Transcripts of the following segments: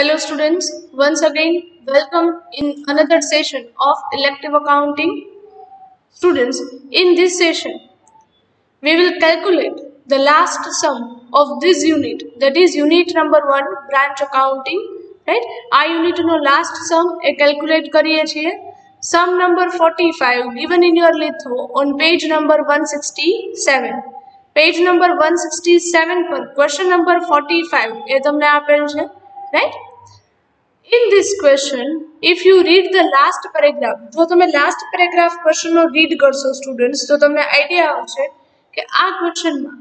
Hello students, once again welcome in another session of elective accounting. Students, in this session we will calculate the last sum of this unit, that is unit number 1 branch accounting, right? આ યુનિટનો last sum એ calculate કરીએ છીએ. Sum number 45 given in your litho on page number 167. Page number 167 પર question number 45 એ તમને આપેલ છે, right? In this question, if you read the last paragraph, જો તમે last paragraph question નો read કરશો students, તો તમને idea આવશે કે આ question માં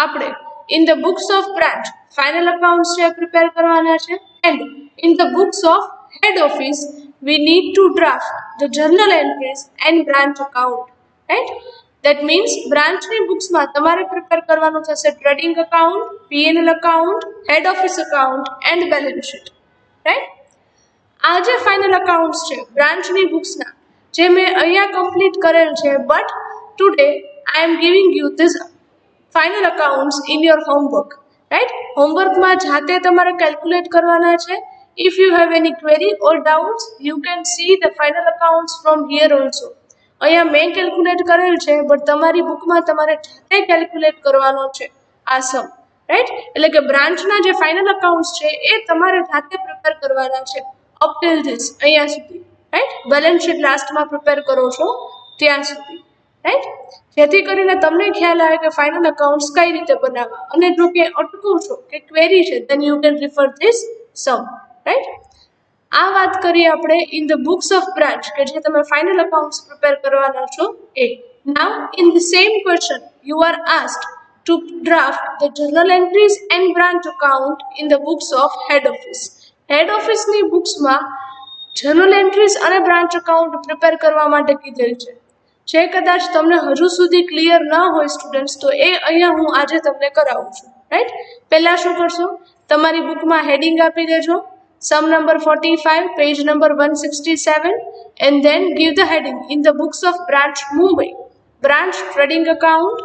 આપણે in the books of branch final accounts છે prepare કરવાના છે, and in the books of head office we need to draft the journal entries and branch account, right? That means branch ની books માં તમારે prepare કરવાનું થશે trading account, P&L account, head office account and balance sheet, right? આ જે final accounts છે બ્રાન્ચની બુક્સના જે મેં અહીંયા કમ્પ્લીટ કરેલ છે, but today I am giving you this final accounts in your homework, right? હોમવર્કમાં જાતે તમારે કેલ્ક્યુલેટ કરવાના છે. If you have any query or doubts you can see the final accounts from here also. અહીંયા મેં calculate કરેલ છે, but તમારી બુકમાં તમારે જાતે કેલ્ક્યુલેટ કરવાનો છે આ સમ, રાઈટ? એટલે કે બ્રાન્ચના જે ફાઇનલ અકાઉન્ટ્સ છે એ તમારે જાતે પ્રિપેર કરવાના છે up till this અહીંયા સુધી, રાઈટ? બેલેન્સ શીટ લાસ્ટમાં પ્રિપેર કરો છો ત્યાં સુધી, રાઈટ? જેથી કરીને તમને ખ્યાલ આવે કે ફાઇનલ અકાઉન્ટ્સ કઈ રીતે બનાવવા, અને જો કે અટકો છો કે ક્વેરી છે then you can refer this sum, right? આ વાત કરીએ આપણે in the books of branch કે જે તમે ફાઇનલ અકાઉન્ટ્સ પ્રિપેર કરવાના છો એ. Now in the same question you are asked to draft the journal entries and branch account in the books of head office. હેડ ઓફિસની બુક્સમાં જર્નલ એન્ટ્રીઝ અને branch account prepare કરવા માટે કીધેલ છે. જે કદાચ તમને હજુ સુધી ક્લિયર ન હોય સ્ટુડન્ટ્સ, તો એ અહીંયા હું આજે તમને કરાવું છું, રાઈટ? પહેલા શું કરશો, તમારી બુકમાં હેડિંગ આપી દેજો sum number 45 page number 167 and then give the heading in the books of branch Mumbai, branch trading account,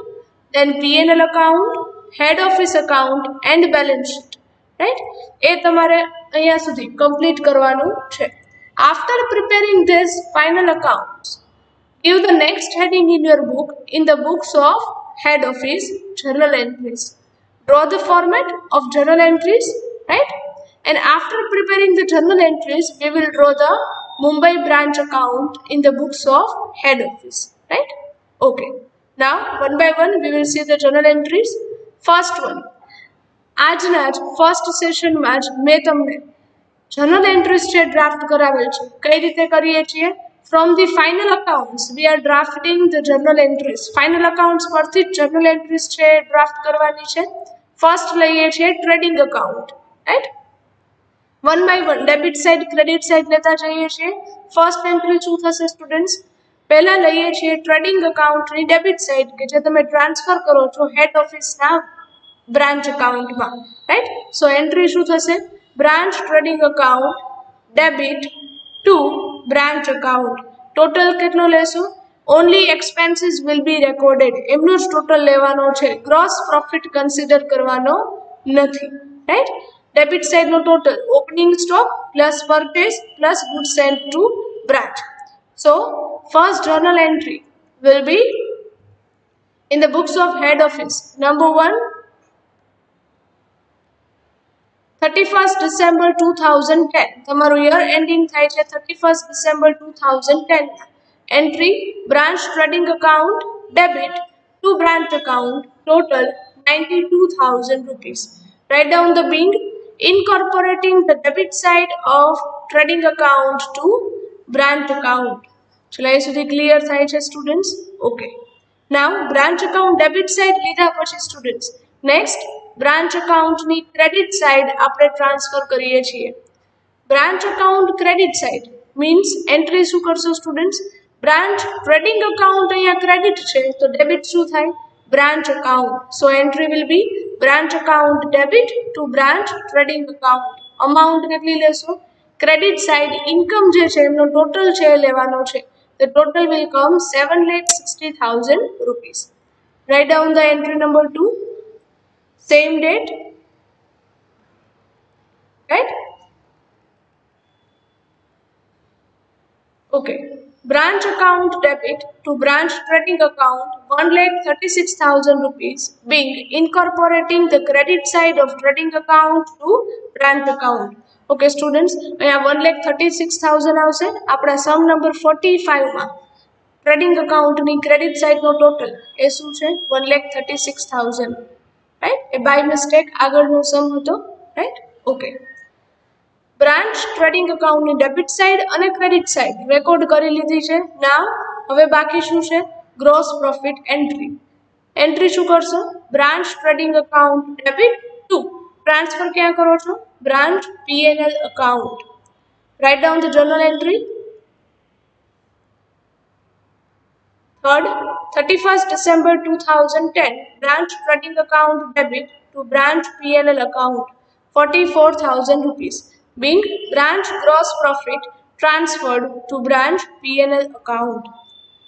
then P&L account, head office account and balance sheet, right? એ તમારે અહીંયા સુધી કમ્પ્લીટ કરવાનું છે. After preparing this final accounts give the next heading in your book in the books of head office journal entries. Draw the format of journal entries, right? And after preparing the journal entries we will draw the Mumbai branch account in the books of head office, right? Okay, now one by one we will see the journal entries. First one, આજના જ first સેશનમાં જ મેં તમને journal entries છે draft કરાવેલ છે. કઈ રીતે કરીએ છીએ? From the final accounts we are drafting the journal entries. Final accounts પરથી જ જર્નલ એન્ટ્રીઝ છે ડ્રાફ્ટ કરવાની છે. ફર્સ્ટ લઈએ છીએ trading account, right? One by one debit side credit side લેતા જઈએ છીએ. ફર્સ્ટ એન્ટ્રી શું થશે સ્ટુડન્ટ્સ? પહેલા લઈએ છીએ ટ્રેડિંગ અકાઉન્ટની ડેબિટ સાઇડ કે જે તમે ટ્રાન્સફર કરો છો હેડ ઓફિસના બ્રાન્ચ અકાઉન્ટમાં, રાઈટ? સો એન્ટ્રી શું થશે? Branch trading account debit to branch account. Total કેટલો લેશો? Only expenses will be recorded, એમનો જ ટોટલ લેવાનો છે, ગ્રોસ પ્રોફિટ કન્સિડર કરવાનો નથી, રાઈટ? ડેબિટ સાઇડનો total opening stock plus purchase plus good sent to branch. So first journal entry will be in the books of head office. Number 1, 31st December 2010. તમારું year ending થાય છે 31st December 2010. Entry branch trading account debit to branch account total 92,000 rupees. Write down the being incorporating the debit side of trading account to branch account. ચલો એ સુધી clear થાય છે students? Okay. Now branch account debit side લીધા પછી students next branch અકાઉન્ટની credit side આપણે transfer કરીએ છીએ. Branch account credit side means entry શું કરશો સ્ટુડન્ટ્સ? બ્રાન્ચ ટ્રેડિંગ અકાઉન્ટ અહીંયા ક્રેડિટ છે તો ડેબિટ શું થાય? Branch account. So entry will be branch account debit to branch trading account. Amount કેટલી લેશો? ક્રેડિટ સાઇડ ઇન્કમ જે છે એમનો ટોટલ છે એ લેવાનો છે. The total will come 7,60,000 rupees. Write down the entry number 2. Same date. Right? Okay. Branch account debit to branch trading account 1,36,000 rupees being incorporating the credit side of trading account to branch account. Okay students, અહીંયા 1,36,000 આવશે આપણા સમ number 45 માં trading અકાઉન્ટની credit સાઇડનો total એ શું છે 1,36,000, right? A by mistake આગળનો sum હતો, right? Okay. Branch trading અકાઉન્ટની debit side અને ક્રેડિટ સાઇડ રેકોર્ડ કરી લીધી છે. નાવ હવે બાકી શું છે? Gross profit entry. એન્ટ્રી શું કરશો? Branch trading account debit two transfer ક્યાં કરો છો? Branch P&L account. Right down the journal entry. Third, 31st December 2010, branch trading account debit to branch PNL account 44,000 rupees, being branch gross profit transferred to branch PNL account.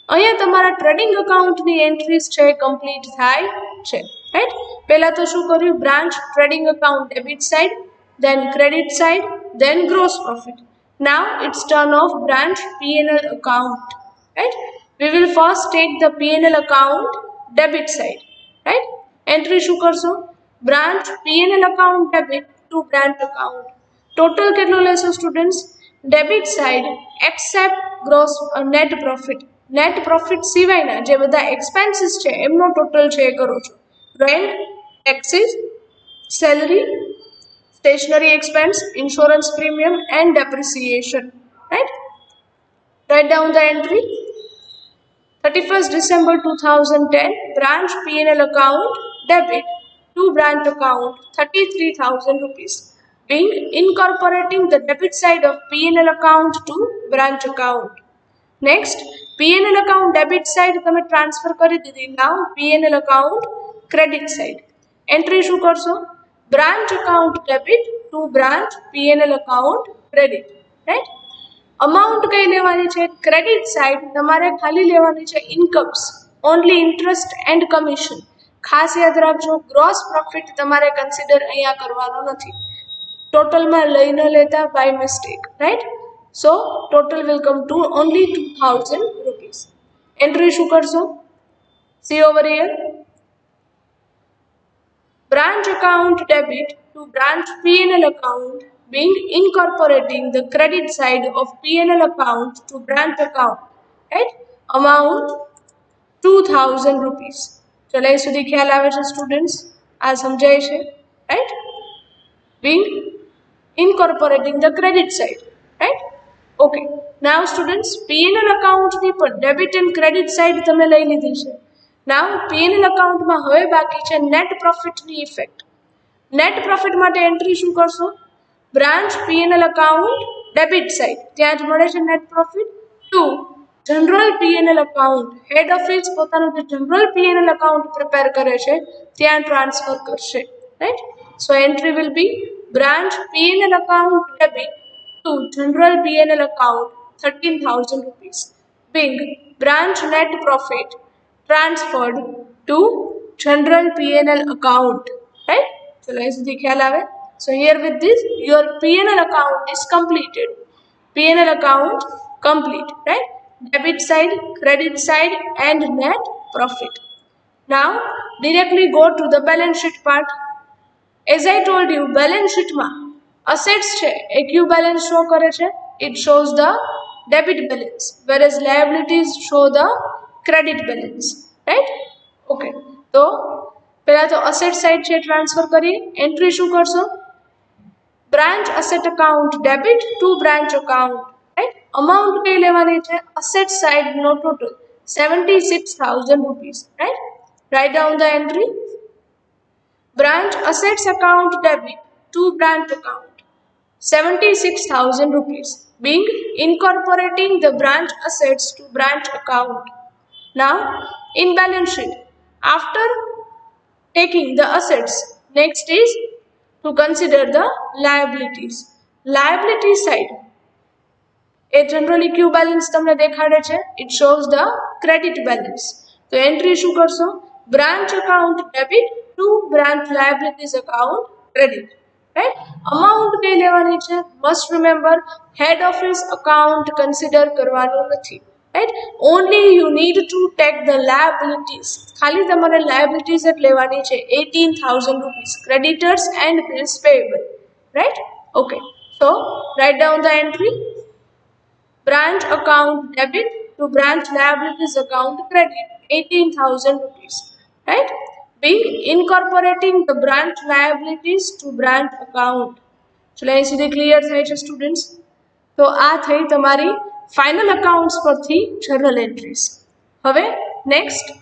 અહીંયા તમારા trading અકાઉન્ટની entries છે complete થાય છે, right? પહેલા તો શું કર્યું? Branch trading account debit side, then credit side, then gross profit. Now it's turn of branch PNL account, right? We will first take the PNL account debit side, right? Entry શું કરશો? branch PNL account debit to branch account. Total કેટલો લેશો students? Debit side accept gross net profit. Net profit સિવાયના જે બધા expenses છે એમનો total છે એ કરો છો. Rent, taxes, salary, stationery expense, insurance premium and depreciation, right? Write down the entry. 31st December 2010, branch PNL account debit to branch account 33,000 rupees, being incorporating the debit side of PNL account to branch account. Next, PNL account debit side તમે transfer કરી દીધી. Now PNL account credit side. Entry શું કરશો? branch account debit to branch PNL account credit, right? Amount કઈ લેવાની છે? Credit side તમારે ખાલી લેવાની છે ઇન્કમ્સ, ઓનલી ઇન્ટરેસ્ટ એન્ડ કમિશન. ખાસ યાદ રાખજો, ગ્રોસ પ્રોફિટ તમારે કન્સિડર અહીંયા કરવાનો નથી. ટોટલમાં લઈ ન લેતા by mistake, right? So total will come to only 2,000 rupees. Entry શું કરશો? See over here. branch account debit to branch PNL account being incorporating the credit side of PNL account to branch account, right? Amount 2,000 rupees. ચલો એ સુધી ખ્યાલ આવે છે students? આ સમજાય છે, right? Being incorporating the credit side, right? Okay. Now students, PNL account ની પણ debit and credit side તમે લઈ લીધી છે. Now PNL account માં હવે બાકી છે net profit ની ઇફેક્ટ. net profit માટે એન્ટ્રી શું કરશો? branch PNL account debit side, ત્યાં જ મળે છે net profit, to general PNL account. head office પોતાનું જે general PNL account પ્રિપેર કરે છે ત્યાં ટ્રાન્સફર કરશે, right? So entry will be branch PNL account debit to general PNL account 13,000 rupees, being branch net profit transferred to general PNL account, right? So let's see ખ્યાલ આવે. So here with this your PNL account is completed. PNL account complete, right? Debit side, credit side and net profit. Now directly go to the balance sheet part. As I told you, balance sheet માં assets છે એ કયું balance show કરે છે? It shows the debit balance, whereas liabilities show the credit balance, right? Okay. તો પહેલા તો asset side છે transfer કરીએ. એન્ટ્રી શું કરશો? branch asset account debit to branch account, right? amount કઈ લેવાની છે? asset side no total 76,000 rupees, right? write down the entry. branch assets account debit to branch account 76,000 rupees, being incorporating the branch assets to branch account. Now in balance sheet, after taking the assets, next is to consider the liabilities. liability side a generally Q balance તમને દેખાડે છે. it shows the credit balance. તો entry શું કરશો? branch account debit to branch liabilities account credit. Right. Amount કઈ લેવાની છે? Must remember, head office account consider કરવાનું નથી, right. Only you need to take the liabilities, ખાલી તમારે લાયબિલિટીઝ જ લેવાની છે. 18,000 rupees creditors and bills payable, right. Okay, so write down the entry. Branch account debit to branch liabilities account credit 18,000 rupees, right. B, incorporating the branch liabilities to branch account. ચલો અહીં સુધી clear થાય છે students? તો આ થઈ તમારી final accounts પરથી જર્નલ એન્ટ્રીઝ. હવે નેક્સ્ટ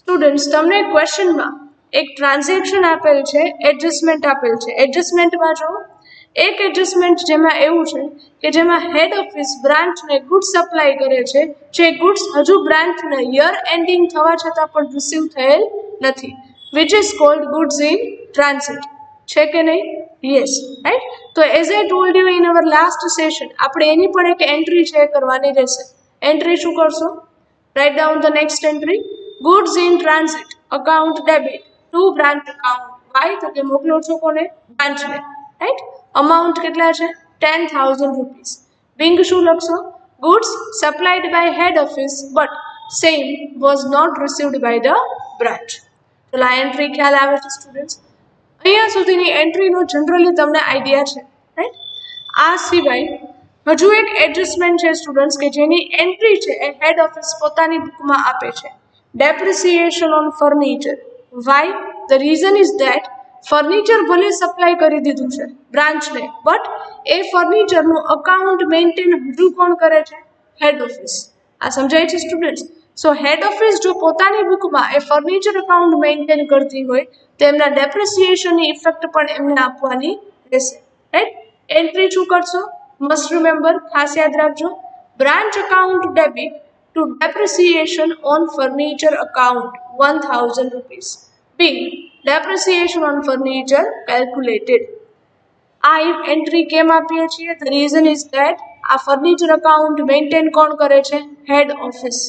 સ્ટુડન્ટ્સ, તમને ક્વેશ્ચનમાં એક ટ્રાન્ઝેક્શન આપેલ છે, એડજસ્ટમેન્ટ આપેલ છે. એડજસ્ટમેન્ટમાં જો એક એડજસ્ટમેન્ટ જેમાં એવું છે કે જેમાં હેડ ઓફિસ બ્રાન્ચને ગુડ્સ સપ્લાય કરે છે, જે ગુડ્સ હજુ બ્રાન્ચને યર એન્ડિંગ થવા છતાં પણ રિસીવ થયેલ નથી, which is called goods in transit. છે કે નહીં? Yes, right. તો as I told you in our last session, આપણે એની પણ એક એન્ટ્રી છે કરવાની રહેશે. એન્ટ્રી શું કરશો? Write down the next entry. Goods in transit account debit to branch account. Why? તો કે મોકલો છો કોને? બ્રાન્ચને, રાઈટ. અમાઉન્ટ કેટલા છે? 10,000 રૂપીસ. બિંગ શું લખશો? Goods supplied by head office but same was not received by the branch. તો આ એન્ટ્રી ખ્યાલ આવે છે સ્ટુડન્ટ્સ? અહીંયા સુધીની એન્ટ્રીનો જનરલી તમને આઈડિયા છે, રાઈટ. આ સિવાય હજુ એક એડજસ્ટમેન્ટ છે સ્ટુડન્ટ્સ કે જેની એન્ટ્રી છે એ હેડ ઓફિસ પોતાની બુકમાં આપે છે. Depreciation on furniture. Why? The reason is that furniture ભલે સપ્લાય કરી દીધું છે બ્રાન્ચને, બટ એ ફર્નિચરનું અકાઉન્ટ મેન્ટેન હજુ કોણ કરે છે? Head office. આ સમજાય છે સ્ટુડન્ટ્સ? સો હેડ ઓફિસ જો પોતાની બુકમાં એ ફર્નિચર અકાઉન્ટ મેન્ટેન કરતી હોય તો એમના ડેપ્રિસિએશનની ઇફેક્ટ પણ એમને આપવાની રહેશે, રાઈટ. એન્ટ્રી શું કરશો? મસ્ટ રિમેમ્બર, ખાસ યાદ રાખજો, branch account debit to depreciation on furniture account 1,000 rupees. B, depreciation on furniture calculated. આ એન્ટ્રી કેમ આપીએ છીએ? ધ રીઝન ઇઝ ધેટ આ ફર્નિચર અકાઉન્ટ મેન્ટેન કોણ કરે છે? Head office.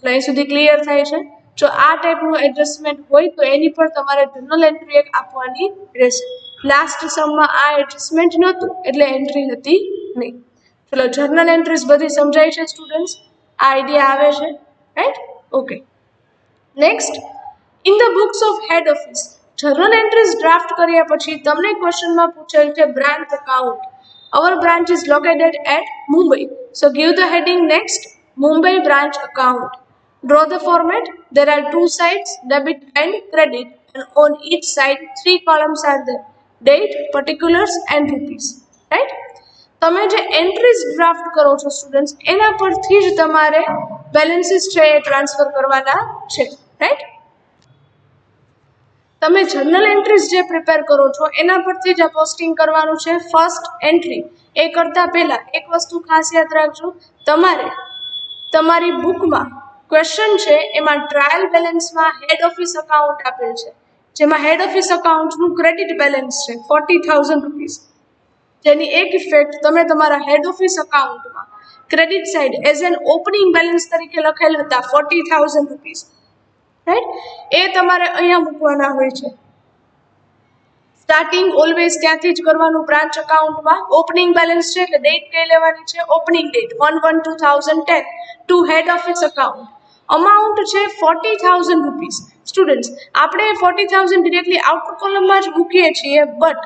અહીં સુધી ક્લિયર થાય છે? જો આ ટાઈપનું એડજસ્ટમેન્ટ હોય તો એની પર તમારે જર્નલ એન્ટ્રી એક આપવાની રહેશે. લાસ્ટ સમમાં આ એડજસ્ટમેન્ટ નહોતું એટલે એન્ટ્રી હતી નહીં. ચલો, જર્નલ એન્ટ્રીઝ બધી સમજાય છે સ્ટુડન્ટ્સ? આ આઈડિયા આવે છે, right? Okay, next. In the books of head office journal entries draft કર્યા પછી તમને ક્વેશ્ચનમાં પૂછેલ છે branch account. Our branch is located at Mumbai. So give the heading next, Mumbai branch account. Draw the format. There are two sides, debit and credit, and on each side 3 columns are there, date, particulars and rupees, right? તમે જે entries draft કરો છો students, એના પરથી જ તમારે બેલેન્સીસ છે એ transfer કરવાના છે, રાઈટ. તમે જર્નલ એન્ટ્રીઝ જે પ્રિપેર કરો છો એના પરથી જ આ પોસ્ટિંગ કરવાનું છે. ફર્સ્ટ એન્ટ્રી એ કરતા પહેલા એક વસ્તુ ખાસ યાદ રાખજો, તમારે તમારી બુકમાં ક્વેશ્ચન છે એમાં ટ્રાયલ બેલેન્સમાં હેડ ઓફિસ અકાઉન્ટ આપેલ છે, જેમાં હેડ ઓફિસ અકાઉન્ટનું ક્રેડિટ બેલેન્સ છે 40,000 રૂપીસ, જેની એક ઇફેક્ટ તમે તમારા હેડ ઓફિસ અકાઉન્ટમાં credit side as an opening balance તરીકે લખેલ હતા 40,000 રૂપીસ, રાઈટ. એ તમારે અહીંયા મૂકવાના હોય છે. સ્ટાર્ટિંગ ઓલવેઝ ત્યાંથી જ કરવાનું. બ્રાન્ચ અકાઉન્ટમાં ઓપનિંગ બેલેન્સ છે એટલે ડેટ કઈ લેવાની છે? Opening date 1/1/2010 to head office account. Amount છે 40,000 રૂપીસ. સ્ટુડન્ટ્સ, આપણે 40,000 ડિરેક્ટલી આઉટર કોલમમાં જ મૂકીએ છીએ, બટ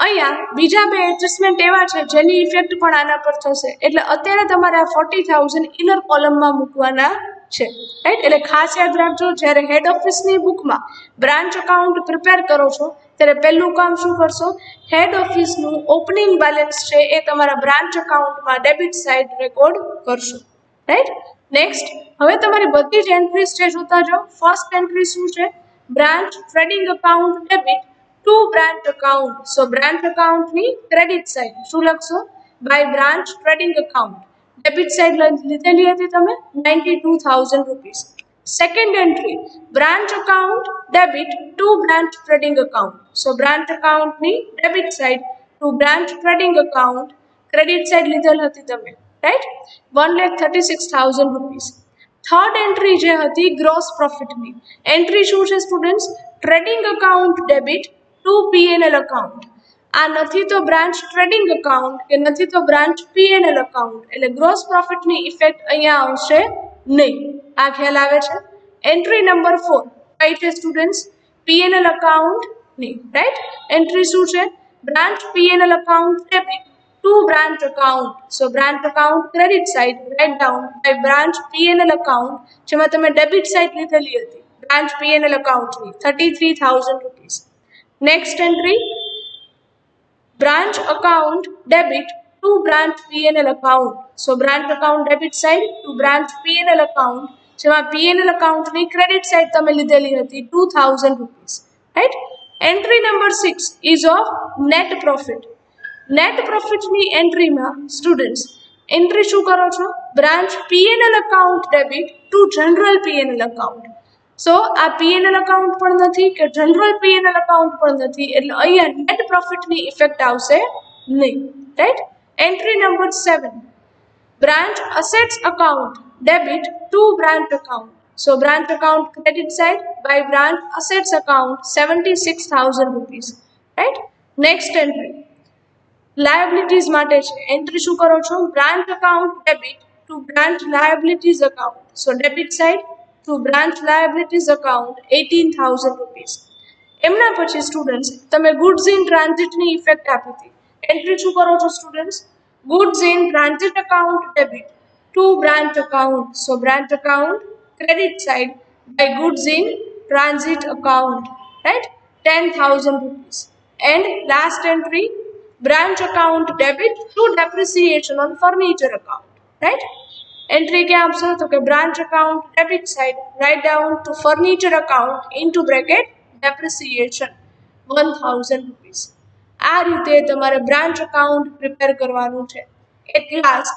અહીંયા બીજા બે એડજસ્ટમેન્ટ એવા છે જેની ઇફેક્ટ પણ આના પર થશે, એટલે અત્યારે તમારે આ 40,000 ઇનર કોલમમાં મૂકવાના છે, રાઈટ. એટલે ખાસ યાદ રાખજો, જ્યારે હેડ ઓફિસની બુકમાં બ્રાન્ચ અકાઉન્ટ પ્રિપેર કરો છો ત્યારે પહેલું કામ શું કરશો? હેડ ઓફિસનું ઓપનિંગ બેલેન્સ છે એ તમારા બ્રાન્ચ અકાઉન્ટમાં ડેબિટ સાઇડ રેકોર્ડ કરશો, રાઈટ. નેક્સ્ટ, હવે તમારી બધી જ એન્ટ્રીઝ છે જોતા જાઓ. ફર્સ્ટ એન્ટ્રી શું છે? Branch trading account debit to branch account. So branch અકાઉન્ટની ક્રેડિટ સાઇડ શું લખશો? By branch trading account. Debit side લીધેલી હતી તમે 92,000 rupees. Second entry, branch account debit to branch trading account. So branch અકાઉન્ટની debit side to branch trading account, credit side લીધેલ હતી તમે, રાઈટ, 1,36,000 રૂપીસ. થર્ડ એન્ટ્રી જે હતી ગ્રોસ પ્રોફિટની એન્ટ્રી શું છે students? Trading account debit two P&L account. આ નથી તો બ્રાન્ચ ટ્રેડિંગ એકાઉન્ટ કે નથી તો બ્રાન્ચ P&L એકાઉન્ટ, એટલે ગ્રોસ પ્રોફિટની ઇફેક્ટ અહીંયા આવશે નહીં. આ ખ્યાલ આવે છે? એન્ટ્રી નંબર 4 કઈ છે સ્ટુડન્ટ્સ? P&L એકાઉન્ટની, રાઈટ? એન્ટ્રી શું છે? Branch P&L account debit to branch account. So branch account credit side write down by branch P&L account જેમાં તમે ડેબિટ સાઇડ લીધેલી હતી branch P&L account ની 33,000 rupees. Next entry branch account debit to branch P&L account. So branch account debit side to branch P&L account જેમાં P&L account ની credit side તમે લીધેલી હતી 2,000 rupees, right? Entry number 6 is of net profit. Net પ્રોફિટની એન્ટ્રીમાં students entry શું કરો છો? Branch P&L account debit to general P&L account. So આ P&L એકાઉન્ટ પણ નથી કે જનરલ P&L એકાઉન્ટ પણ નથી, એટલે અહીંયા નેટ પ્રોફિટની ઇફેક્ટ આવશે નહીં, right? Entry number 7 branch assets account debit to branch account. So branch account credit side by branch assets account 76,000 rupees, right? Next entry liabilities માટે છે. એન્ટ્રી શું કરો છો? Branch account debit to branch liabilities account. So debit side to branch liabilities account 18,000 rupees. એમના પછી students તમે goods in ટ્રાન્ઝિટની effect આપી હતી. એન્ટ્રી શું કરો છો students? Goods in transit account debit to branch account. So branch account credit side by goods in transit account, right? 10,000 rupees. And last entry branch account debit to depreciation on furniture account, right? Entry क्या आपसे तो के branch account debit side write down to furniture account into bracket depreciation 1,000 rupees. આ રીતે તમારે branch account prepare કરવાનું છે. At last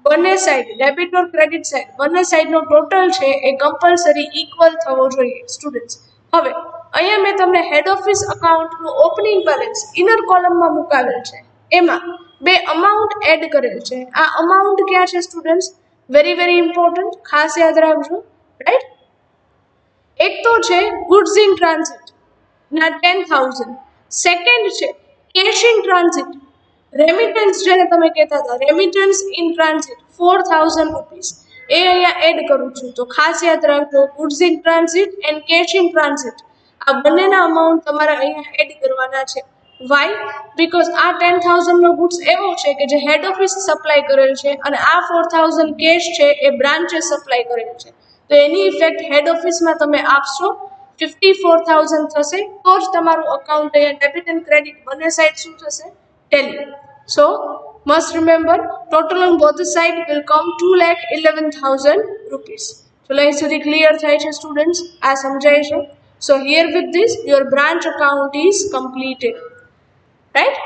બંને સાઇડ ડેબિટ ઓર ક્રેડિટ સાઇડ બંને સાઇડનો ટોટલ છે એ કમ્પલસરી ઇક્વલ થવો જોઈએ સ્ટુડન્ટ્સ. હવે અહીંયા મેં તમને હેડ ઓફિસ અકાઉન્ટનું ઓપનિંગ બેલેન્સ ઇનર કોલમમાં મુકાવેલ છે, એમાં બે અમાઉન્ટ એડ કરેલ છે. આ અમાઉન્ટ ક્યાં છે સ્ટુડન્ટ્સ? વેરી ઇમ્પોર્ટન્ટ, ખાસ યાદ રાખજો, રાઈટ? એક તો છે ગુડ્સ ઇન ટ્રાન્ઝિટ ના 10,000, સેકન્ડ છે કેશ ઇન ટ્રાન્ઝિટ રેમિટન્સ જેને તમે કહેતા હતા રેમિટન્સ ઇન ટ્રાન્ઝિટ 4,000 rupees. એ અહીંયા એડ કરું છું, તો ખાસ યાદ રાખજો goods in transit and cash in transit આ બંનેના અમાઉન્ટ તમારે અહીંયા એડ કરવાના છે. વાય? બીકોઝ આ 10,000 નો ગુડ્સ એવો છે કે જે હેડ ઓફિસ સપ્લાય કરેલ છે અને આ 4,000 કેશ છે એ બ્રાન્ચે સપ્લાય કરેલ છે, તો એની ઇફેક્ટ હેડ ઓફિસમાં તમે આપશો 54,000 થશે, તો જ તમારું અકાઉન્ટ અહીંયા ડેબિટ એન્ડ ક્રેડિટ બંને સાઇડ શું થશે? Tally. So must remember total on both the side will come 2,11,000 rupees. So અહીં સુધી ક્લિયર થાય છે સ્ટુડન્ટ્સ? આ સમજાય છે? So here with this your branch account is completed, right?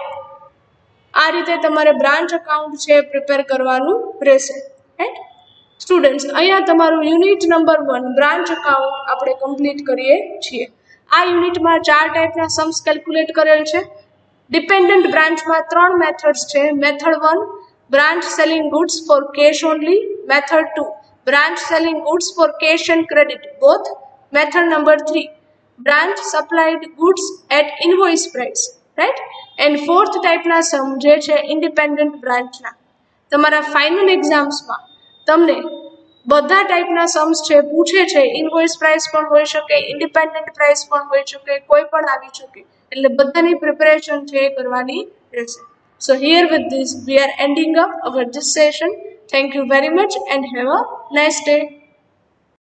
આ રીતે તમારે બ્રાન્ચ અકાઉન્ટ છે પ્રિપેર કરવાનું રહેશે, રાઈટ? સ્ટુડન્ટ્સ અહીંયા તમારું યુનિટ નંબર 1 બ્રાન્ચ અકાઉન્ટ આપણે કમ્પ્લીટ કરીએ છીએ. આ યુનિટમાં 4 ટાઈપના સમ્સ કેલ્ક્યુલેટ કરેલ છે. ડિપેન્ડન્ટ બ્રાન્ચમાં 3 મેથડ્સ છે. Method 1 branch selling goods for cash only. Method 2 branch selling goods for cash and credit both. Method number 3 branch supplied goods at invoice price, right? And fourth ટાઈપના sum જે છે independent બ્રાન્ચના. તમારા final એક્ઝામ્સમાં તમને બધા ટાઈપના Sam's છે પૂછે છે. ઇનવોઇસ પ્રાઇસ પણ હોઈ શકે, ઇન્ડિપેન્ડન્ટ પ્રાઇસ પણ હોઈ શકે, કોઈ પણ આવી શકે, એટલે બધાની પ્રિપેરેશન છે એ કરવાની રહેશે. So here with this we are ending up our this session. Thank you very much and have a nice day.